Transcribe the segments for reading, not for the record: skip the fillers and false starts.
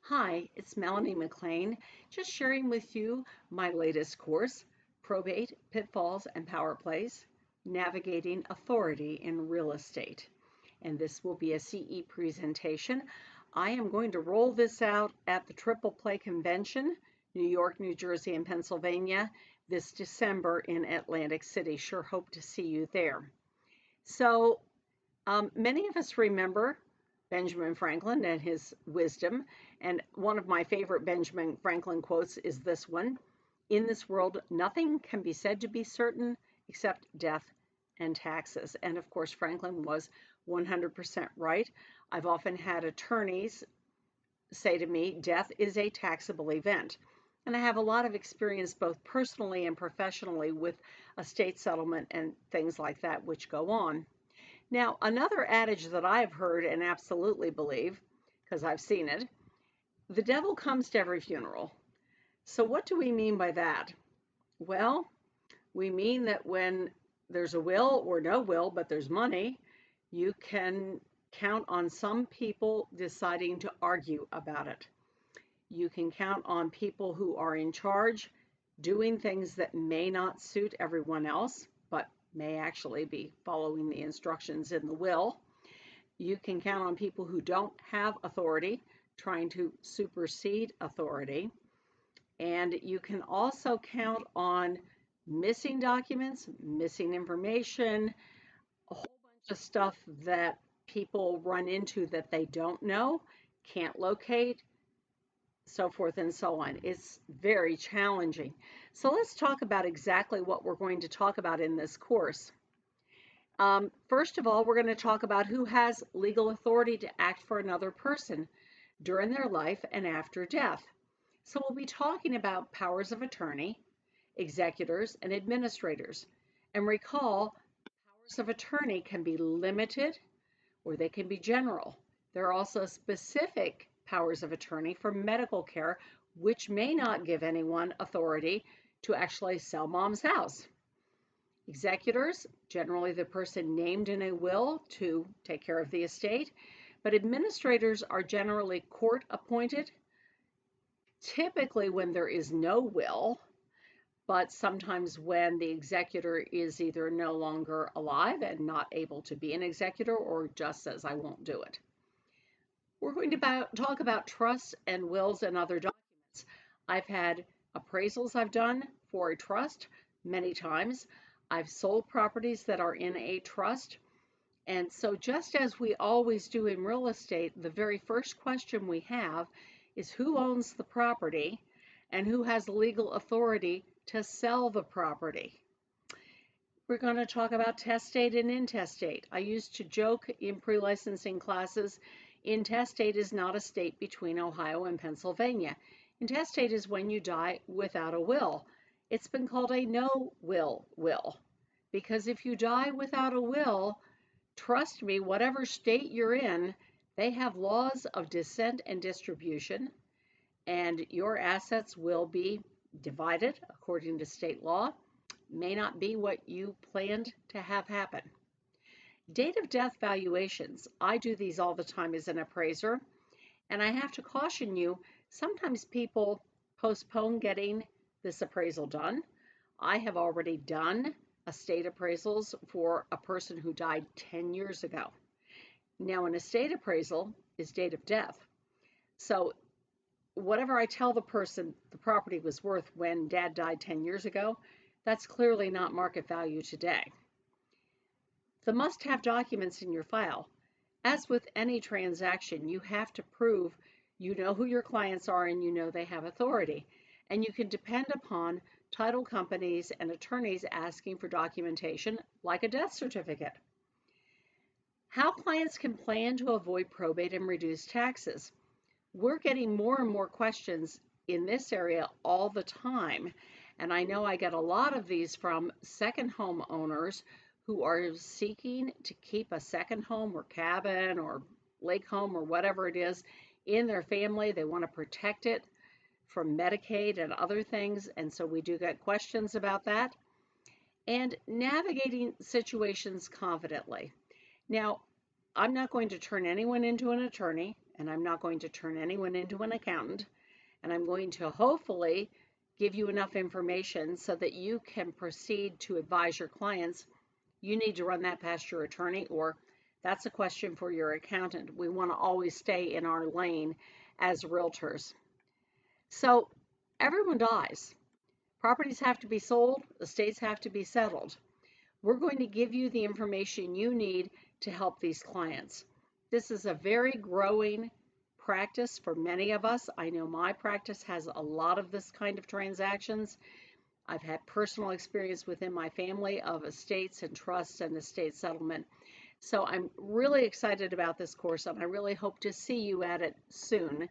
Hi, it's Melanie McLean, just sharing with you my latest course, Probate, Pitfalls, and Power Plays, Navigating Authority in Real Estate. And this will be a CE presentation. I am going to roll this out at the Triple Play Convention, New York, New Jersey, and Pennsylvania this December in Atlantic City. Sure hope to see you there. So, many of us remember Benjamin Franklin and his wisdom. And one of my favorite Benjamin Franklin quotes is this one: "In this world, nothing can be said to be certain except death and taxes." And of course, Franklin was 100% right. I've often had attorneys say to me, death is a taxable event. And I have a lot of experience both personally and professionally with estate settlement and things like that which go on. Now, another adage that I've heard and absolutely believe, because I've seen it, the devil comes to every funeral. So, what do we mean by that? Well, we mean that when there's a will or no will, but there's money, you can count on some people deciding to argue about it. You can count on people who are in charge doing things that may not suit everyone else, but may actually be following the instructions in the will. You can count on people who don't have authority trying to supersede authority. And you can also count on missing documents, missing information, a whole bunch of stuff that people run into that they don't know, can't locate, so forth and so on. It's very challenging. So let's talk about exactly what we're going to talk about in this course. First of all, we're going to talk about who has legal authority to act for another person during their life and after death. So we'll be talking about powers of attorney, executors, and administrators. And recall, powers of attorney can be limited or they can be general. There are also specific powers of attorney for medical care, which may not give anyone authority to actually sell mom's house. Executors, generally the person named in a will to take care of the estate, but administrators are generally court appointed, typically when there is no will, but sometimes when the executor is either no longer alive and not able to be an executor or just says, I won't do it. We're going to talk about trusts and wills and other documents. I've had appraisals I've done for a trust many times. I've sold properties that are in a trust. And so just as we always do in real estate, the very first question we have is who owns the property and who has legal authority to sell the property. We're going to talk about testate and intestate. I used to joke in pre-licensing classes, intestate is not a state between Ohio and Pennsylvania. Intestate is when you die without a will. It's been called a no-will will, because if you die without a will, trust me, whatever state you're in, they have laws of descent and distribution, and your assets will be divided according to state law. May not be what you planned to have happen. Date of death valuations. I do these all the time as an appraiser, and I have to caution you, sometimes people postpone getting this appraisal done. I have already done estate appraisals for a person who died 10 years ago. Now, an estate appraisal is date of death. So whatever I tell the person the property was worth when dad died 10 years ago, that's clearly not market value today. The must-have documents in your file. As with any transaction, you have to prove you know who your clients are and you know they have authority. And you can depend upon title companies and attorneys asking for documentation like a death certificate. How clients can plan to avoid probate and reduce taxes. We're getting more and more questions in this area all the time. And I know I get a lot of these from second home owners who are seeking to keep a second home or cabin or lake home or whatever it is in their family. They want to protect it from Medicaid and other things. And so we do get questions about that. And navigating situations confidently. Now, I'm not going to turn anyone into an attorney, and I'm not going to turn anyone into an accountant, and I'm going to hopefully give you enough information so that you can proceed to advise your clients. You need to run that past your attorney, or that's a question for your accountant. We want to always stay in our lane as realtors. So everyone dies. Properties have to be sold, estates have to be settled. We're going to give you the information you need to help these clients. This is a very growing practice for many of us. I know my practice has a lot of this kind of transactions. I've had personal experience within my family of estates and trusts and estate settlement. So I'm really excited about this course, and I really hope to see you at it soon.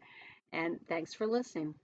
And thanks for listening.